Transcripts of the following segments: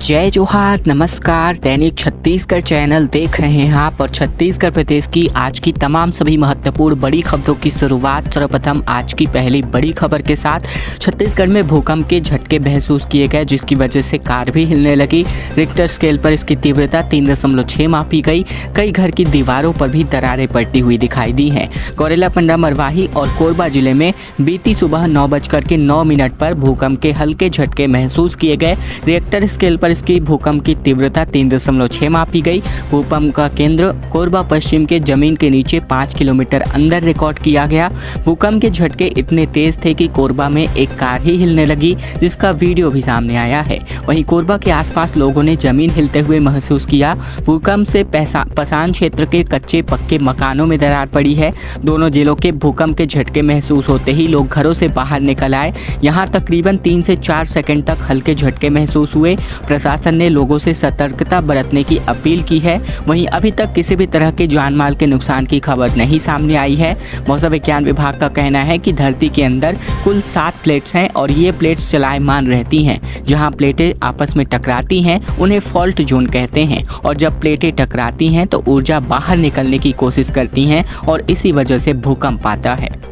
जय जोहार, नमस्कार। दैनिक छत्तीसगढ़ चैनल देख रहे हैं आप और छत्तीसगढ़ प्रदेश की आज की तमाम सभी महत्वपूर्ण बड़ी खबरों की शुरुआत सर्वप्रथम आज की पहली बड़ी खबर के साथ। छत्तीसगढ़ में भूकंप के झटके महसूस किए गए, जिसकी वजह से कार भी हिलने लगी। रिक्टर स्केल पर इसकी तीव्रता 3.6 मापी गई। कई घर की दीवारों पर भी दरारें पड़ती हुई दिखाई दी हैं। गौरेला, पंडा, मरवाही और कोरबा जिले में बीती सुबह 9:09 पर भूकंप के हल्के झटके महसूस किए गए। रिक्टर स्केल पर इसकी भूकंप की तीव्रता 3.6 मापी गई। भूकंप का केंद्र कोरबा पश्चिम के जमीन के नीचे 5 किलोमीटर अंदर रिकॉर्ड किया गया। भूकंप के झटके इतने तेज थे कि कोरबा में एक कार ही हिलने लगी, जिसका वीडियो भी सामने आया है। वहीं कोरबा के आसपास लोगों ने जमीन हिलते हुए महसूस किया। भूकंप से पसान क्षेत्र के कच्चे पक्के मकानों में दरार पड़ी है। दोनों जिलों के भूकंप के झटके महसूस होते ही लोग घरों से बाहर निकल आए। यहाँ तकरीबन 3 से 4 सेकंड तक हल्के झटके महसूस हुए। प्रशासन ने लोगों से सतर्कता बरतने की अपील की है। वहीं अभी तक किसी भी तरह के जान माल के नुकसान की खबर नहीं सामने आई है। मौसम विज्ञान विभाग का कहना है कि धरती के अंदर कुल 7 प्लेट्स हैं और ये प्लेट्स चलायमान रहती हैं। जहां प्लेटें आपस में टकराती हैं उन्हें फॉल्ट जोन कहते हैं, और जब प्लेटें टकराती हैं तो ऊर्जा बाहर निकलने की कोशिश करती हैं और इसी वजह से भूकंप आता है।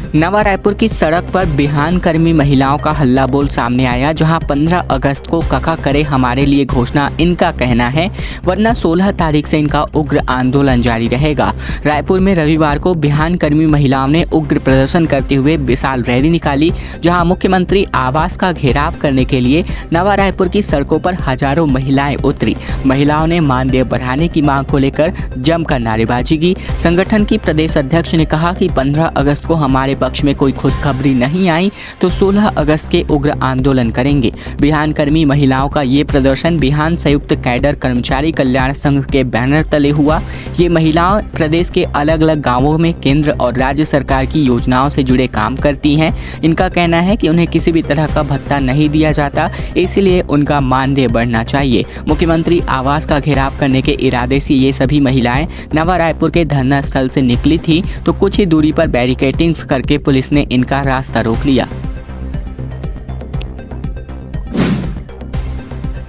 नवा रायपुर की सड़क पर बिहान कर्मी महिलाओं का हल्ला बोल सामने आया, जहां 15 अगस्त को कका करे हमारे लिए घोषणा इनका कहना है, वरना 16 तारीख से इनका उग्र आंदोलन जारी रहेगा। रायपुर में रविवार को बिहान कर्मी महिलाओं ने उग्र प्रदर्शन करते हुए विशाल रैली निकाली, जहां मुख्यमंत्री आवास का घेराव करने के लिए नवा रायपुर की सड़कों पर हजारों महिलाएं उतरी। महिलाओं ने मानदेय बढ़ाने की मांग को लेकर जमकर नारेबाजी की। संगठन की प्रदेश अध्यक्ष ने कहा कि 15 अगस्त को हमारे पक्ष में कोई खुशखबरी नहीं आई तो 16 अगस्त के उग्र आंदोलन करेंगे। बिहान कर्मी महिलाओं का ये प्रदर्शन बिहान संयुक्त कैडर कर्मचारी कल्याण संघ के बैनर तले हुआ। ये महिलाओं प्रदेश के अलग अलग गांवों में केंद्र और राज्य सरकार की योजनाओं से जुड़े काम करती हैं। इनका कहना है कि उन्हें किसी भी तरह का भत्ता नहीं दिया जाता, इसलिए उनका मानदेय बढ़ना चाहिए। मुख्यमंत्री आवास का घेराव करने के इरादे से ये सभी महिलाएं नवा रायपुर के धरना स्थल से निकली थी, तो कुछ ही दूरी पर बैरिकेडिंग्स करके पुलिस ने इनका रास्ता रोक लिया।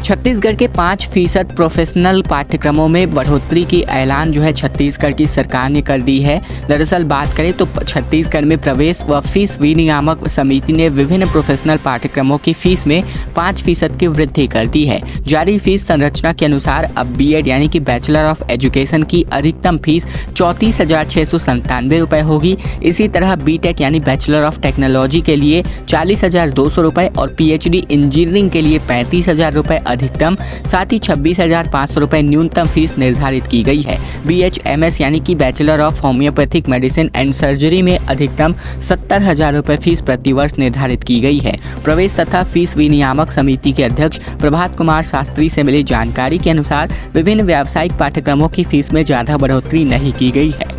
छत्तीसगढ़ के 5% प्रोफेशनल पाठ्यक्रमों में बढ़ोतरी की ऐलान छत्तीसगढ़ की सरकार ने कर दी है। दरअसल बात करें तो छत्तीसगढ़ में प्रवेश व फीस विनियामक समिति ने विभिन्न प्रोफेशनल पाठ्यक्रमों की फीस में 5% की वृद्धि कर दी है। जारी फीस संरचना के अनुसार अब बीएड यानी कि बैचलर ऑफ एजुकेशन की अधिकतम फीस 34,697 रुपये होगी। इसी तरह बीटेक यानी बैचलर ऑफ टेक्नोलॉजी के लिए 40,200 रुपये और पीएचडी इंजीनियरिंग के लिए 35,000 रुपये अधिकतम, साथ ही 26,500 रुपये न्यूनतम फीस निर्धारित की गई है। BHMS यानी कि bachelor of homeopathic medicine and surgery में अधिकतम 70,000 रुपये फीस प्रतिवर्ष निर्धारित की गई है। प्रवेश तथा फीस विनियामक समिति के अध्यक्ष प्रभात कुमार शास्त्री से मिली जानकारी के अनुसार विभिन्न व्यावसायिक पाठ्यक्रमों की फीस में ज्यादा बढ़ोतरी नहीं की गई है।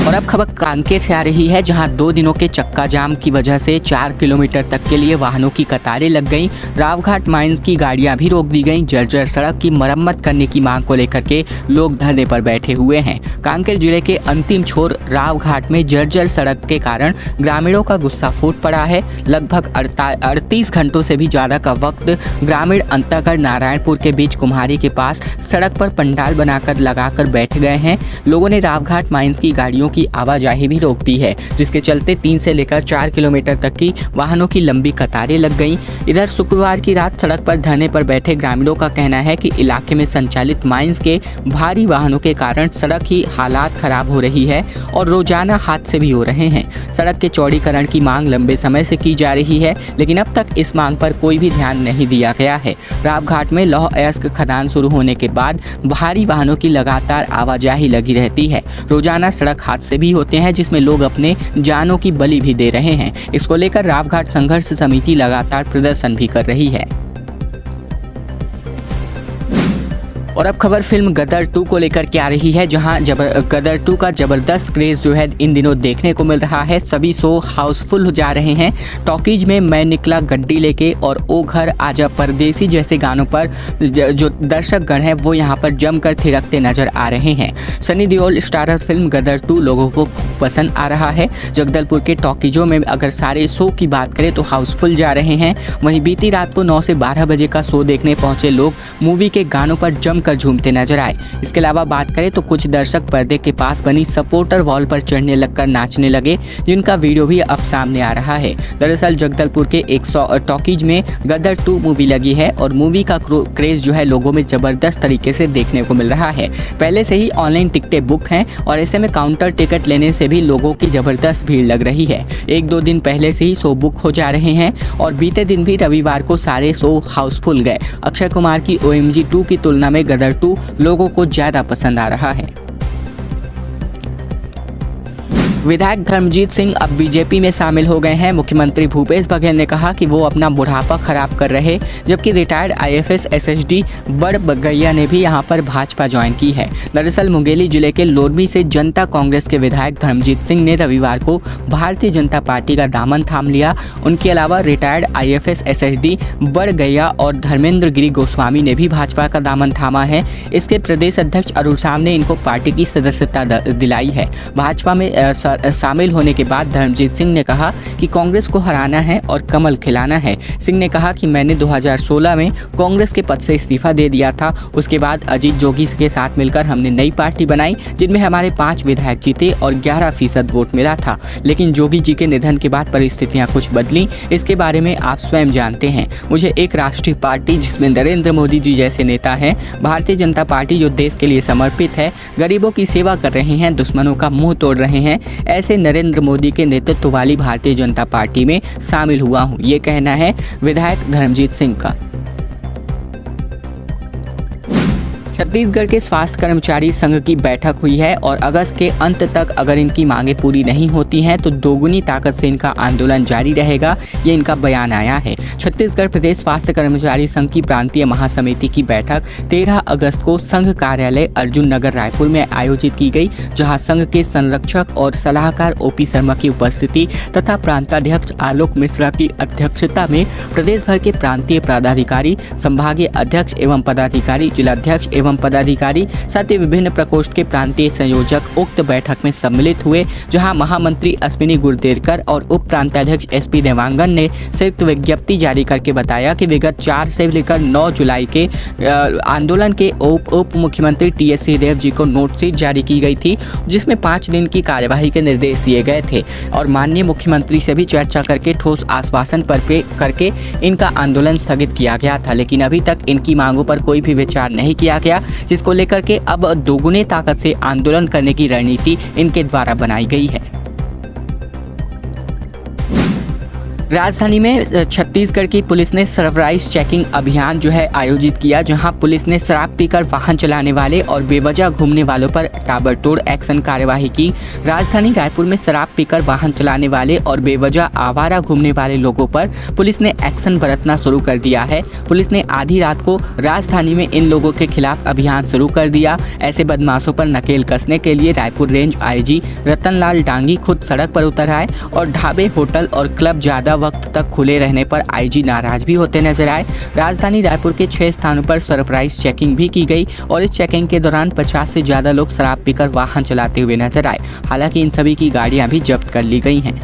और अब खबर कांकेर से आ रही है, जहां 2 दिनों के चक्का जाम की वजह से 4 किलोमीटर तक के लिए वाहनों की कतारें लग गईं। रावघाट माइंस की गाड़ियां भी रोक दी गईं। जर्जर सड़क की मरम्मत करने की मांग को लेकर के लोग धरने पर बैठे हुए हैं। कांकेर जिले के अंतिम छोर रावघाट में जर्जर सड़क के कारण ग्रामीणों का गुस्सा फूट पड़ा है। लगभग 38 घंटों से भी ज्यादा का वक्त ग्रामीण अंतागढ़ नारायणपुर के बीच कुम्हारी के पास सड़क पर पंडाल बनाकर लगाकर बैठ गए हैं। लोगों ने रावघाट माइंस की गाड़ियों की आवाजाही भी रोक दी है, जिसके चलते 3 से लेकर 4 किलोमीटर तक की वाहनों की लंबी कतारें लग गईं। इधर शुक्रवार की रात सड़क पर धरने पर बैठे ग्रामीणों का कहना है कि इलाके में संचालित माइंस के भारी वाहनों के कारण सड़क की हालात खराब हो रही है और रोजाना हादसे भी हो रहे हैं। सड़क के चौड़ीकरण की मांग लंबे समय से की जा रही है, लेकिन अब तक इस मांग पर कोई भी ध्यान नहीं दिया गया है। रावघाट में लौह अयस्क खदान शुरू होने के बाद भारी वाहनों की लगातार आवाजाही लगी रहती है। रोजाना सड़क हादसे भी होते हैं, जिसमें लोग अपने जानों की बलि भी दे रहे हैं। इसको लेकर रावघाट संघर्ष समिति लगातार प्रदर्शन भी कर रही है। और अब खबर फिल्म गदर 2 को लेकर के आ रही है, जहां गदर 2 का जबरदस्त क्रेज जो है इन दिनों देखने को मिल रहा है। सभी शो हाउसफुल हो जा रहे हैं। टॉकीज में मैं निकला गड्डी लेके और ओ घर आजा परदेसी जैसे गानों पर जो दर्शक गण हैं वो यहां पर जमकर थिरकते नजर आ रहे हैं। सनी देओल स्टारर फिल्म गदर 2 लोगों को पसंद आ रहा है। जगदलपुर के टॉकीजों में अगर सारे शो की बात करें तो हाउसफुल जा रहे हैं। वहीं बीती रात को 9 से 12 बजे का शो देखने पहुंचे लोग मूवी के गानों पर जमकर झूमते नजर आए। इसके अलावा बात करें तो कुछ दर्शक पर्दे के पास बनी सपोर्टर वॉल पर चढ़ने लगकर नाचने लगे, जिनका वीडियो भी अब सामने आ रहा है। दरअसल जगदलपुर के 100 टॉकीज में गदर 2 मूवी लगी है और मूवी का क्रेज जो है लोगों में जबरदस्त तरीके से देखने को मिल रहा है। पहले से ही ऑनलाइन टिकटें बुक हैं और ऐसे में काउंटर टिकट लेने से भी लोगों की जबरदस्त भीड़ लग रही है। 1-2 दिन पहले से ही शो बुक हो जा रहे हैं और बीते दिन भी रविवार को सारे शो हाउसफुल गए। अक्षय कुमार की OMG 2 की तुलना में गदर 2 लोगों को ज्यादा पसंद आ रहा है। विधायक धर्मजीत सिंह अब बीजेपी में शामिल हो गए हैं। मुख्यमंत्री भूपेश बघेल ने कहा कि वो अपना बुढ़ापा खराब कर रहे, जबकि रिटायर्ड IFS SSD बड़बगैया ने भी यहां पर भाजपा ज्वाइन की है। दरअसल मुंगेली जिले के लोरमी से जनता कांग्रेस के विधायक धर्मजीत सिंह ने रविवार को भारतीय जनता पार्टी का दामन थाम लिया। उनके अलावा रिटायर्ड IFS SSD बड़गैया और धर्मेंद्र गिरी गोस्वामी ने भी भाजपा का दामन थामा है। इसके प्रदेश अध्यक्ष अरुण साम ने इनको पार्टी की सदस्यता दिलाई है। भाजपा में शामिल होने के बाद धर्मजीत सिंह ने कहा कि कांग्रेस को हराना है और कमल खिलाना है। सिंह ने कहा कि मैंने 2016 में कांग्रेस के पद से इस्तीफा दे दिया था। उसके बाद अजीत जोगी के साथ मिलकर हमने नई पार्टी बनाई, जिनमें हमारे 5 विधायक जीते और 11% वोट मिला था। लेकिन जोगी जी के निधन के बाद परिस्थितियां कुछ बदली। इसके बारे में आप स्वयं जानते हैं। मुझे एक राष्ट्रीय पार्टी जिसमें नरेंद्र मोदी जी जैसे नेता हैं, भारतीय जनता पार्टी जो देश के लिए समर्पित है, गरीबों की सेवा कर रहे हैं, दुश्मनों का मुंह तोड़ रहे हैं, ऐसे नरेंद्र मोदी के नेतृत्व वाली भारतीय जनता पार्टी में शामिल हुआ हूं। ये कहना है विधायक धर्मजीत सिंह का। छत्तीसगढ़ के स्वास्थ्य कर्मचारी संघ की बैठक हुई है और अगस्त के अंत तक अगर इनकी मांगें पूरी नहीं होती हैं तो दोगुनी ताकत से इनका आंदोलन जारी रहेगा, ये इनका बयान आया है। छत्तीसगढ़ प्रदेश स्वास्थ्य कर्मचारी संघ की प्रांतीय महासमिति की बैठक 13 अगस्त को संघ कार्यालय अर्जुन नगर रायपुर में आयोजित की गई, जहां संघ के संरक्षक और सलाहकार OP शर्मा की उपस्थिति तथा प्रांताध्यक्ष आलोक मिश्रा की अध्यक्षता में प्रदेश भर के प्रांतीय पदाधिकारी, संभागीय अध्यक्ष एवं पदाधिकारी, जिलाध्यक्ष एवं पदाधिकारी साथ ही विभिन्न प्रकोष्ठ के प्रांतीय संयोजक उक्त बैठक में सम्मिलित हुए, जहां महामंत्री अश्विनी गुर्देरकर और उप प्रांताध्यक्ष SP देवांगन ने संयुक्त विज्ञप्ति जारी करके बताया कि विगत 4 से लेकर 9 जुलाई के आंदोलन के उप मुख्यमंत्री TS सिंहदेव जी को नोटिस जारी की गई थी, जिसमें 5 दिन की कार्यवाही के निर्देश दिए गए थे और माननीय मुख्यमंत्री से भी चर्चा करके ठोस आश्वासन पर करके इनका आंदोलन स्थगित किया गया था। लेकिन अभी तक इनकी मांगों पर कोई भी विचार नहीं किया गया, जिसको लेकर के अब दोगुने ताकत से आंदोलन करने की रणनीति इनके द्वारा बनाई गई है। राजधानी में छत्तीसगढ़ की पुलिस ने सरप्राइज चेकिंग अभियान जो है आयोजित किया, जहां पुलिस ने शराब पीकर वाहन चलाने वाले और बेवजह घूमने वालों पर ताबड़तोड़ एक्शन कार्यवाही की। राजधानी रायपुर में शराब पीकर वाहन चलाने वाले और बेवजह आवारा घूमने वाले लोगों पर पुलिस ने एक्शन बरतना शुरू कर दिया है। पुलिस ने आधी रात को राजधानी में इन लोगों के खिलाफ अभियान शुरू कर दिया। ऐसे बदमाशों पर नकेल कसने के लिए रायपुर रेंज IG रतनलाल डांगी खुद सड़क पर उतर आए और ढाबे, होटल और क्लब ज्यादा वक्त तक खुले रहने पर IG नाराज भी होते नजर आए। राजधानी रायपुर के 6 स्थानों पर सरप्राइज चेकिंग भी की गई और इस चेकिंग के दौरान 50 से ज्यादा लोग शराब पीकर वाहन चलाते हुए नजर आए। हालांकि इन सभी की गाड़ियां भी जब्त कर ली गई हैं।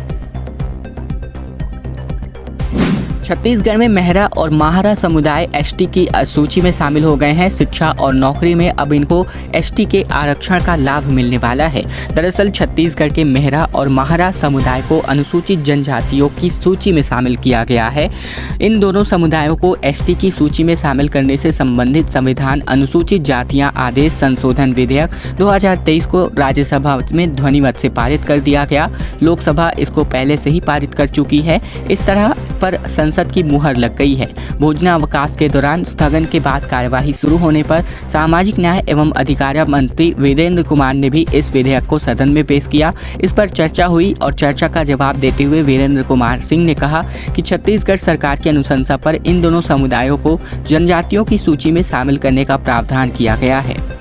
छत्तीसगढ़ में मेहरा और माहरा समुदाय ST की सूची में शामिल हो गए हैं। शिक्षा और नौकरी में अब इनको ST के आरक्षण का लाभ मिलने वाला है। दरअसल छत्तीसगढ़ के मेहरा और माहरा समुदाय को अनुसूचित जनजातियों की सूची में शामिल किया गया है। इन दोनों समुदायों को ST की सूची में शामिल करने से संबंधित संविधान अनुसूचित जातियां आदेश संशोधन विधेयक 2023 को राज्यसभा में ध्वनिमत से पारित कर दिया गया। लोकसभा इसको पहले से ही पारित कर चुकी है। इस तरह पर संसद की मुहर लग गई है। भोजनावकाश के दौरान स्थगन के बाद कार्यवाही शुरू होने पर सामाजिक न्याय एवं अधिकारिता मंत्री वीरेंद्र कुमार ने भी इस विधेयक को सदन में पेश किया। इस पर चर्चा हुई और चर्चा का जवाब देते हुए वीरेंद्र कुमार सिंह ने कहा कि छत्तीसगढ़ सरकार की अनुशंसा पर इन दोनों समुदायों को जनजातियों की सूची में शामिल करने का प्रावधान किया गया है।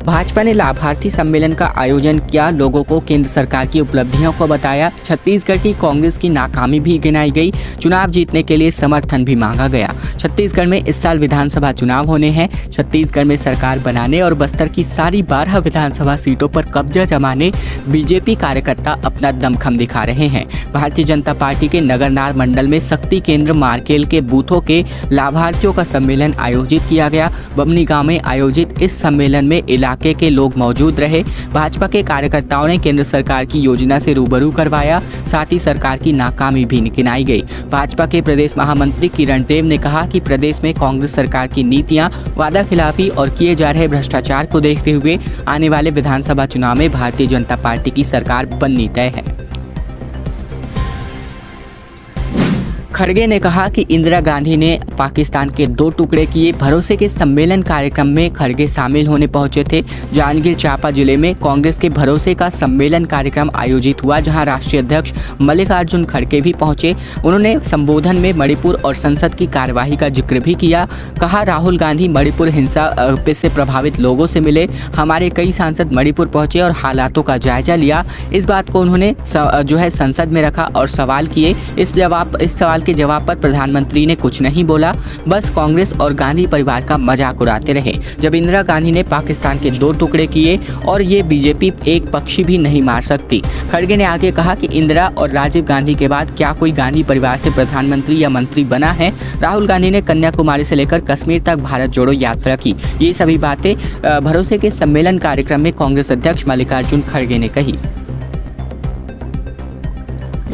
भाजपा ने लाभार्थी सम्मेलन का आयोजन किया, लोगों को केंद्र सरकार की उपलब्धियों को बताया। छत्तीसगढ़ की कांग्रेस की नाकामी भी गिनाई गई। चुनाव जीतने के लिए समर्थन भी मांगा गया। छत्तीसगढ़ में इस साल विधानसभा चुनाव होने हैं। छत्तीसगढ़ में सरकार बनाने और बस्तर की सारी 12 विधानसभा सीटों पर कब्जा जमाने बीजेपी कार्यकर्ता अपना दमखम दिखा रहे हैं। भारतीय जनता पार्टी के नगरनार मंडल में शक्ति केंद्र मारकेल के बूथों के लाभार्थियों का सम्मेलन आयोजित किया गया। बमनी गाँव में आयोजित इस सम्मेलन में के लोग मौजूद रहे। भाजपा के कार्यकर्ताओं ने केंद्र सरकार की योजना से रूबरू करवाया, साथ ही सरकार की नाकामी भी गिनाई गई। भाजपा के प्रदेश महामंत्री किरण देव ने कहा कि प्रदेश में कांग्रेस सरकार की नीतियां, वादा खिलाफी और किए जा रहे भ्रष्टाचार को देखते हुए आने वाले विधानसभा चुनाव में भारतीय जनता पार्टी की सरकार बननी तय है। खड़गे ने कहा कि इंदिरा गांधी ने पाकिस्तान के 2 टुकड़े किए। भरोसे के सम्मेलन कार्यक्रम में खड़गे शामिल होने पहुंचे थे। जांजगीर चांपा जिले में कांग्रेस के भरोसे का सम्मेलन कार्यक्रम आयोजित हुआ, जहां राष्ट्रीय अध्यक्ष मल्लिकार्जुन खड़गे भी पहुंचे। उन्होंने संबोधन में मणिपुर और संसद की कार्यवाही का जिक्र भी किया। कहा, राहुल गांधी मणिपुर हिंसा से प्रभावित लोगों से मिले। हमारे कई सांसद मणिपुर पहुंचे और हालातों का जायजा लिया। इस बात को उन्होंने संसद में रखा और सवाल किए। इस सवाल के जवाब पर प्रधानमंत्री ने कुछ नहीं बोला, बस कांग्रेस और गांधी परिवार का मजाक उड़ाते रहे। जब इंदिरा गांधी ने पाकिस्तान के 2 टुकड़े किए और ये बीजेपी एक पक्षी भी नहीं मार सकती। खड़गे ने आगे कहा कि इंदिरा और राजीव गांधी के बाद क्या कोई गांधी परिवार से प्रधानमंत्री या मंत्री बना है। राहुल गांधी ने कन्याकुमारी से लेकर कश्मीर तक भारत जोड़ो यात्रा की। ये सभी बातें भरोसे के सम्मेलन कार्यक्रम में कांग्रेस अध्यक्ष मल्लिकार्जुन खड़गे ने कही।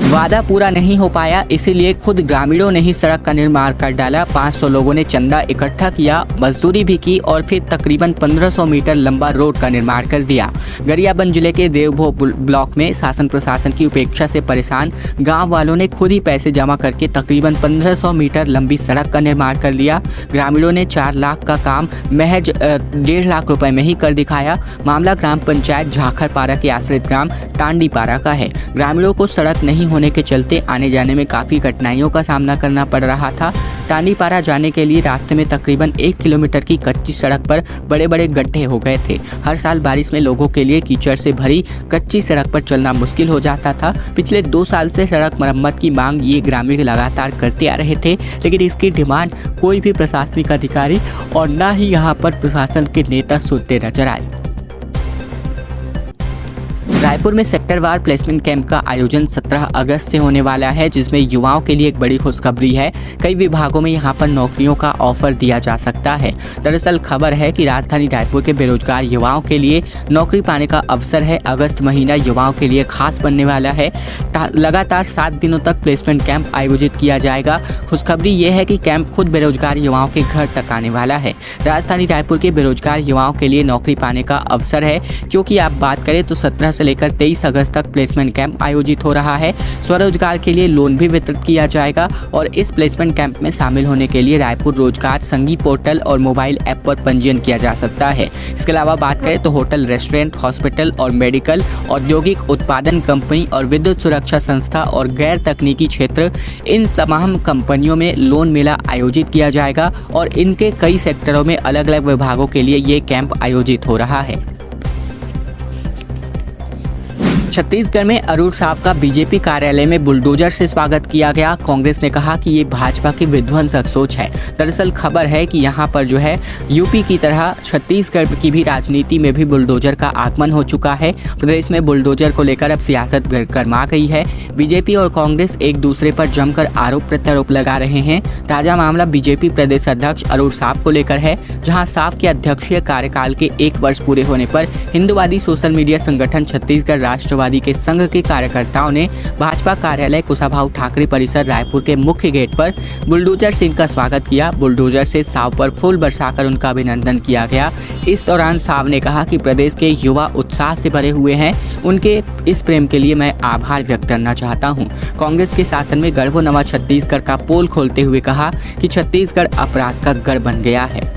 वादा पूरा नहीं हो पाया, इसीलिए खुद ग्रामीणों ने ही सड़क का निर्माण कर डाला। 500 लोगों ने चंदा इकट्ठा किया, मजदूरी भी की और फिर तकरीबन 1500 मीटर लंबा रोड का निर्माण कर दिया। गरियाबंद जिले के देवभो ब्लॉक में शासन प्रशासन की उपेक्षा से परेशान गांव वालों ने खुद ही पैसे जमा करके तकरीबन 1500 मीटर लंबी सड़क का निर्माण कर लिया। ग्रामीणों ने 4 लाख का काम महज 1.5 लाख रुपए में ही कर दिखाया। मामला ग्राम पंचायत झाखरपारा के आश्रित ग्राम तांडीपारा का है। ग्रामीणों को सड़क नहीं होने के चलते आने जाने में काफी कठिनाइयों का सामना करना पड़ रहा था। तांडीपारा जाने के लिए रास्ते में तकरीबन 1 किलोमीटर की कच्ची सड़क पर बड़े बड़े गड्ढे हो गए थे। हर साल बारिश में लोगों के लिए कीचड़ से भरी कच्ची सड़क पर चलना मुश्किल हो जाता था। पिछले 2 साल से सड़क मरम्मत की मांग ये ग्रामीण लगातार करते आ रहे थे, लेकिन इसकी डिमांड कोई भी प्रशासनिक अधिकारी और न ही यहाँ पर प्रशासन के नेता सुनते नजर आए। रायपुर में सेक्टरवार प्लेसमेंट कैंप का आयोजन 17 अगस्त से होने वाला है, जिसमें युवाओं के लिए एक बड़ी खुशखबरी है। कई विभागों में यहां पर नौकरियों का ऑफर दिया जा सकता है। दरअसल खबर है कि राजधानी रायपुर के बेरोजगार युवाओं के लिए नौकरी पाने का अवसर है। अगस्त महीना युवाओं के लिए खास बनने वाला है। लगातार 7 दिनों तक प्लेसमेंट कैंप आयोजित किया जाएगा। खुशखबरी ये है कि कैंप खुद बेरोजगार युवाओं के घर तक आने वाला है। राजधानी रायपुर के बेरोजगार युवाओं के लिए नौकरी पाने का अवसर है, क्योंकि आप बात करें तो 17 से लेकर 23 अगस्त तक प्लेसमेंट कैंप आयोजित हो रहा है। स्वरोजगार के लिए लोन भी वितरित किया जाएगा और इस प्लेसमेंट कैंप में शामिल होने के लिए रायपुर रोजगार संगी पोर्टल और मोबाइल ऐप पर पंजीयन किया जा सकता है। इसके अलावा बात करें तो होटल, रेस्टोरेंट, हॉस्पिटल और मेडिकल, औद्योगिक उत्पादन कंपनी और विद्युत सुरक्षा संस्था और गैर तकनीकी क्षेत्र, इन तमाम कंपनियों में लोन मेला आयोजित किया जाएगा और इनके कई सेक्टरों में अलग अलग विभागों के लिए ये कैंप आयोजित हो रहा है। छत्तीसगढ़ में अरूण साव का बीजेपी कार्यालय में बुलडोजर से स्वागत किया गया। कांग्रेस ने कहा कि ये भाजपा की विध्वंसक सोच है। दरअसल खबर है कि यहाँ पर जो है यूपी की तरह छत्तीसगढ़ की भी राजनीति में भी बुलडोजर का आगमन हो चुका है। प्रदेश में बुलडोजर को लेकर अब सियासत गर्मा गई है। बीजेपी और कांग्रेस एक दूसरे पर जमकर आरोप प्रत्यारोप लगा रहे हैं। ताजा मामला बीजेपी प्रदेश अध्यक्ष अरूण साव को लेकर है, जहाँ साव के अध्यक्षीय कार्यकाल के 1 वर्ष पूरे होने पर हिंदूवादी सोशल मीडिया संगठन छत्तीसगढ़ राष्ट्रवादी राष्ट्रवादी के संघ के कार्यकर्ताओं ने भाजपा कार्यालय कुशाभाऊ ठाकरे परिसर रायपुर के मुख्य गेट पर बुलडोजर से इनका स्वागत किया। बुलडोजर से साव पर फूल बरसाकर उनका अभिनंदन किया गया। इस दौरान साव ने कहा कि प्रदेश के युवा उत्साह से भरे हुए हैं, उनके इस प्रेम के लिए मैं आभार व्यक्त करना चाहता हूं। कांग्रेस के शासन में गढ़ व नवा छत्तीसगढ़ का पोल खोलते हुए कहा कि छत्तीसगढ़ अपराध का गढ़ बन गया है।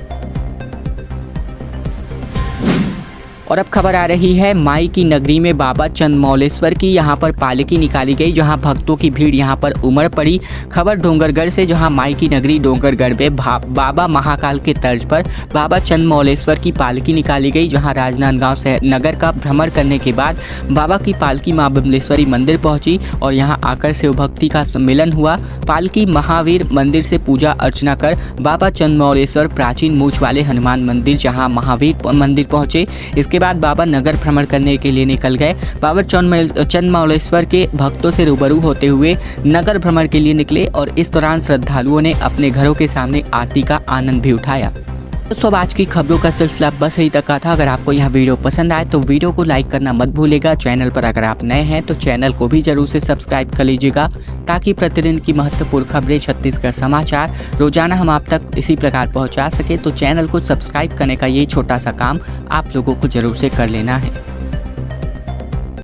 और अब खबर आ रही है माई की नगरी में बाबा चंद्रमौलेश्वर की। यहाँ पर पालकी निकाली गई, जहाँ भक्तों की भीड़ यहाँ पर उमड़ पड़ी। खबर डोंगरगढ़ से, जहाँ माई की नगरी डोंगरगढ़ में बाबा महाकाल के तर्ज पर बाबा चंद्रमौलेश्वर की पालकी निकाली गई, जहाँ राजनांदगांव शहर नगर का भ्रमण करने के बाद बाबा की पालकी मां बमलेश्वरी मंदिर पहुंची और यहाँ आकर शिव भक्ति का सम्मेलन हुआ। पालकी महावीर मंदिर से पूजा अर्चना कर बाबा चंद्रमौलेश्वर प्राचीन मूछ वाले हनुमान मंदिर जहाँ महावीर मंदिर पहुंचे। इसके बाद बाबा नगर भ्रमण करने के लिए निकल गए। बाबा चंद्रमौलेश्वर के भक्तों से रूबरू होते हुए नगर भ्रमण के लिए निकले और इस दौरान श्रद्धालुओं ने अपने घरों के सामने आरती का आनंद भी उठाया। तो अब आज की खबरों का सिलसिला बस यही तक का था। अगर आपको यह वीडियो पसंद आए तो वीडियो को लाइक करना मत भूलिएगा। चैनल पर अगर आप नए हैं तो चैनल को भी जरूर से सब्सक्राइब कर लीजिएगा, ताकि प्रतिदिन की महत्वपूर्ण खबरें छत्तीसगढ़ समाचार रोजाना हम आप तक इसी प्रकार पहुंचा सके। तो चैनल को सब्सक्राइब करने का ये छोटा सा काम आप लोगों को जरूर से कर लेना है।